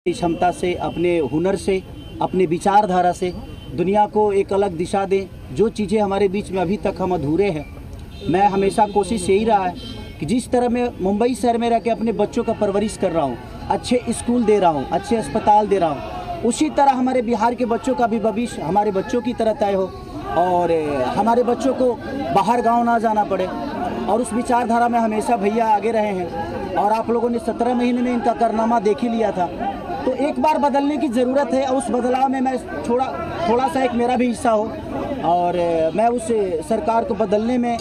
क्षमता से, अपने हुनर से, अपने विचारधारा से दुनिया को एक अलग दिशा दें। जो चीज़ें हमारे बीच में अभी तक हम अधूरे हैं, मैं हमेशा कोशिश यही रहा है कि जिस तरह मैं मुंबई शहर में रह के अपने बच्चों का परवरिश कर रहा हूँ, अच्छे स्कूल दे रहा हूँ, अच्छे अस्पताल दे रहा हूँ, उसी तरह हमारे बिहार के बच्चों का भी भविष्य हमारे बच्चों की तरह तय हो और हमारे बच्चों को बाहर गाँव ना जाना पड़े। और उस विचारधारा में हमेशा भैया आगे रहे हैं और आप लोगों ने 17 महीने में इनका कारनामा देख ही लिया था। तो एक बार बदलने की ज़रूरत है और उस बदलाव में मैं थोड़ा सा एक मेरा भी हिस्सा हो और मैं उस सरकार को बदलने में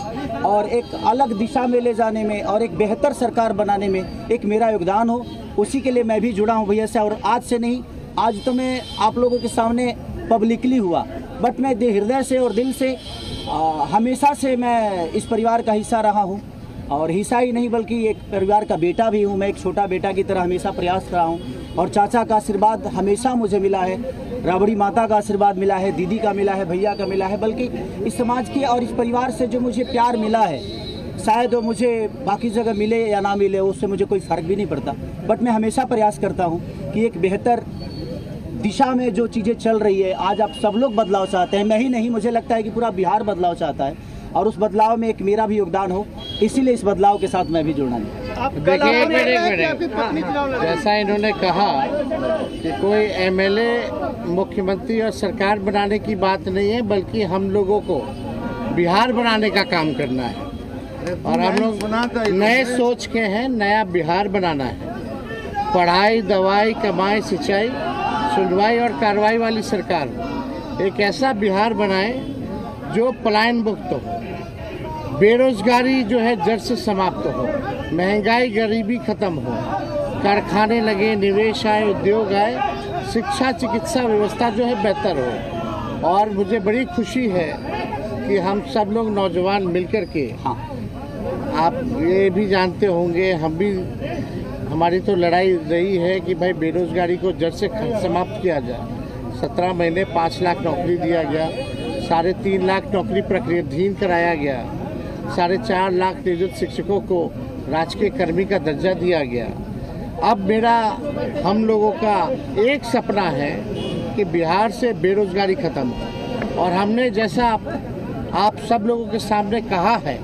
और एक अलग दिशा में ले जाने में और एक बेहतर सरकार बनाने में एक मेरा योगदान हो, उसी के लिए मैं भी जुड़ा हूँ भैया से। और आज से नहीं, आज तो मैं आप लोगों के सामने पब्लिकली हुआ, बट मैं हृदय से और दिल से हमेशा से मैं इस परिवार का हिस्सा रहा हूँ और हिस्सा ही नहीं बल्कि एक परिवार का बेटा भी हूँ। मैं एक छोटा बेटा की तरह हमेशा प्रयास रहा हूँ और चाचा का आशीर्वाद हमेशा मुझे मिला है, राबड़ी माता का आशीर्वाद मिला है, दीदी का मिला है, भैया का मिला है, बल्कि इस समाज के और इस परिवार से जो मुझे प्यार मिला है, शायद वो मुझे बाकी जगह मिले या ना मिले उससे मुझे कोई फ़र्क भी नहीं पड़ता। बट मैं हमेशा प्रयास करता हूँ कि एक बेहतर दिशा में जो चीज़ें चल रही है, आज आप सब लोग बदलाव चाहते हैं, मैं ही नहीं, मुझे लगता है कि पूरा बिहार बदलाव चाहता है और उस बदलाव में एक मेरा भी योगदान हो, इसीलिए इस बदलाव के साथ मैं भी जुड़ना चाहता हूँ। देखिए, एक मिनट, जैसा इन्होंने कहा कि कोई एमएलए मुख्यमंत्री और सरकार बनाने की बात नहीं है, बल्कि हम लोगों को बिहार बनाने का काम करना है और हम लोग नए सोच के हैं, नया बिहार बनाना है। पढ़ाई, दवाई, कमाई, सिंचाई, सुनवाई और कार्रवाई वाली सरकार, एक ऐसा बिहार बनाए जो पलायन मुक्त हो, बेरोजगारी जो है जड़ से समाप्त हो, महंगाई गरीबी खत्म हो, कारखाने लगे, निवेश आए, उद्योग आए, शिक्षा चिकित्सा व्यवस्था जो है बेहतर हो। और मुझे बड़ी खुशी है कि हम सब लोग नौजवान मिलकर के, आप ये भी जानते होंगे, हम भी, हमारी तो लड़ाई रही है कि भाई बेरोजगारी को जड़ से समाप्त किया जाए। 17 महीने 5 लाख नौकरी दिया गया, 3.5 लाख नौकरी प्रक्रियाधीन कराया गया, 4.5 लाख नियोजित शिक्षकों को राजकीय कर्मी का दर्जा दिया गया। अब मेरा, हम लोगों का एक सपना है कि बिहार से बेरोजगारी खत्म हो और हमने, जैसा आप सब लोगों के सामने कहा है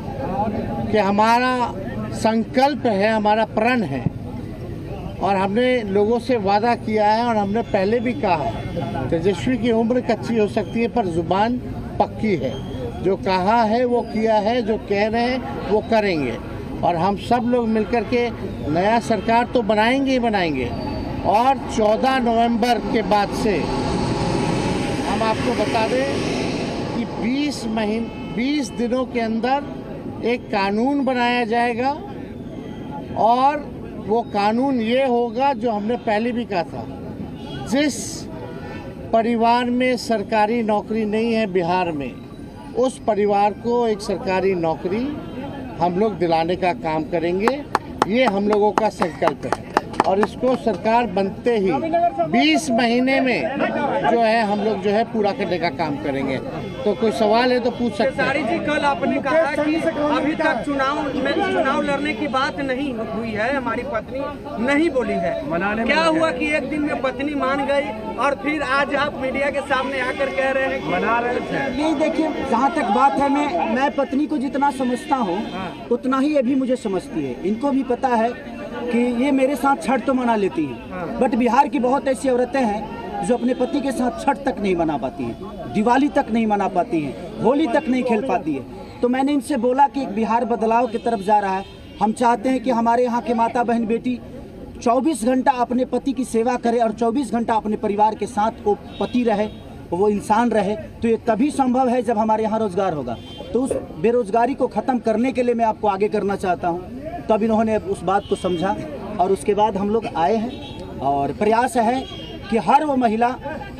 कि हमारा संकल्प है, हमारा प्रण है और हमने लोगों से वादा किया है और हमने पहले भी कहा है, तेजस्वी की उम्र कच्ची हो सकती है पर जुबान पक्की है। जो कहा है वो किया है, जो कह रहे हैं वो करेंगे और हम सब लोग मिलकर के नया सरकार तो बनाएंगे ही बनाएंगे। और 14 नवंबर के बाद से हम आपको बता दें कि 20 दिनों के अंदर एक कानून बनाया जाएगा और वो कानून ये होगा जो हमने पहले भी कहा था, जिस परिवार में सरकारी नौकरी नहीं है बिहार में, उस परिवार को एक सरकारी नौकरी हम लोग दिलाने का काम करेंगे। ये हम लोगों का संकल्प है और इसको सरकार बनते ही 20 महीने में जो है हम लोग जो है पूरा करने का काम करेंगे। तो कोई सवाल है तो पूछ सकते हैं। जी, कल आपने कहा कि अभी तक चुनाव लड़ने की बात नहीं हुई है, हमारी पत्नी नहीं बोली है। क्या हुआ कि एक दिन में पत्नी मान गई और फिर आज आप मीडिया के सामने आकर कह रहे हैं कि मना रहे थे? नहीं, देखिए, जहाँ तक बात है, मैं पत्नी को जितना समझता हूँ उतना ही ये भी मुझे समझती है। इनको भी पता है कि ये मेरे साथ छठ तो मना लेती हैं, बट बिहार की बहुत ऐसी औरतें हैं जो अपने पति के साथ छठ तक नहीं मना पाती हैं, दिवाली तक नहीं मना पाती हैं, होली तक नहीं खेल पाती है। तो मैंने इनसे बोला कि एक बिहार बदलाव की तरफ जा रहा है। हम चाहते हैं कि हमारे यहाँ के माता बहन बेटी 24 घंटा अपने पति की सेवा करे और 24 घंटा अपने परिवार के साथ वो पति रहे, वो इंसान रहे। तो ये तभी संभव है जब हमारे यहाँ रोजगार होगा। तो उस बेरोजगारी को ख़त्म करने के लिए मैं आपको आगे करना चाहता हूँ। तब इन्होंने उस बात को समझा और उसके बाद हम लोग आए हैं और प्रयास है कि हर वो महिला,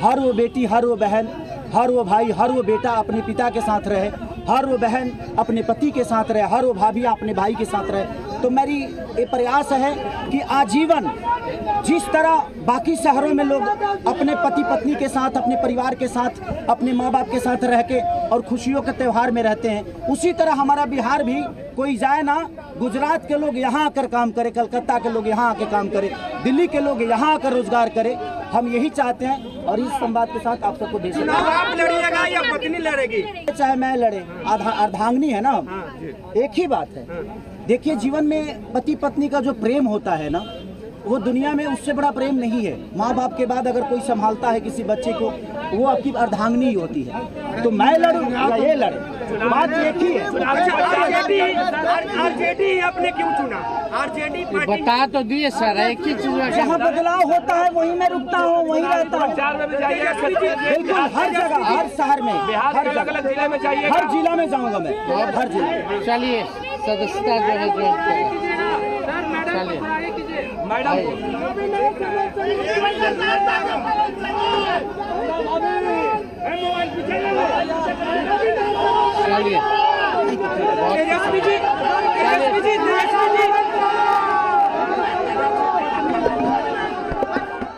हर वो बेटी, हर वो बहन, हर वो भाई, हर वो बेटा अपने पिता के साथ रहे, हर वो बहन अपने पति के साथ रहे, हर वो भाभी अपने भाई के साथ रहे। तो मेरी ये प्रयास है कि आजीवन जिस तरह बाकी शहरों में लोग अपने पति पत्नी के साथ, अपने परिवार के साथ, अपने माँ बाप के साथ रह के और खुशियों के त्यौहार में रहते हैं, उसी तरह हमारा बिहार भी कोई जाए ना, गुजरात के लोग यहाँ आकर काम करे, कलकत्ता के लोग यहाँ आकर काम करे, दिल्ली के लोग यहाँ आकर रोजगार करे। हम यही चाहते हैं और इस संवाद के साथ आप सबको देश आप लड़िएगा या पत्नी लड़ेगी? चाहे मैं लड़े, अर्धांगिनी है ना, एक ही बात है। देखिए, जीवन में पति पत्नी का जो प्रेम होता है ना, वो दुनिया में उससे बड़ा प्रेम नहीं है। माँ बाप के बाद अगर कोई संभालता है किसी बच्चे को, वो आपकी अर्धांगिनी ही होती है। तो मैं लड़ूं या ये लड़े, बात एक ही है। आरजेडी आपने क्यों चुना? आरजेडी बता तो दिए सर, एक ही चीज जहाँ बदलाव होता है वहीं मैं रुकता हूँ, वहीं रहता हूँ। बिल्कुल, हर जगह, हर शहर में, हर अलग जिले में चाहिए, हर जिला में जाऊँगा मैं, हर जिले। चलिए, सदस्यता जो है जो चलिए मैडम, चलिए।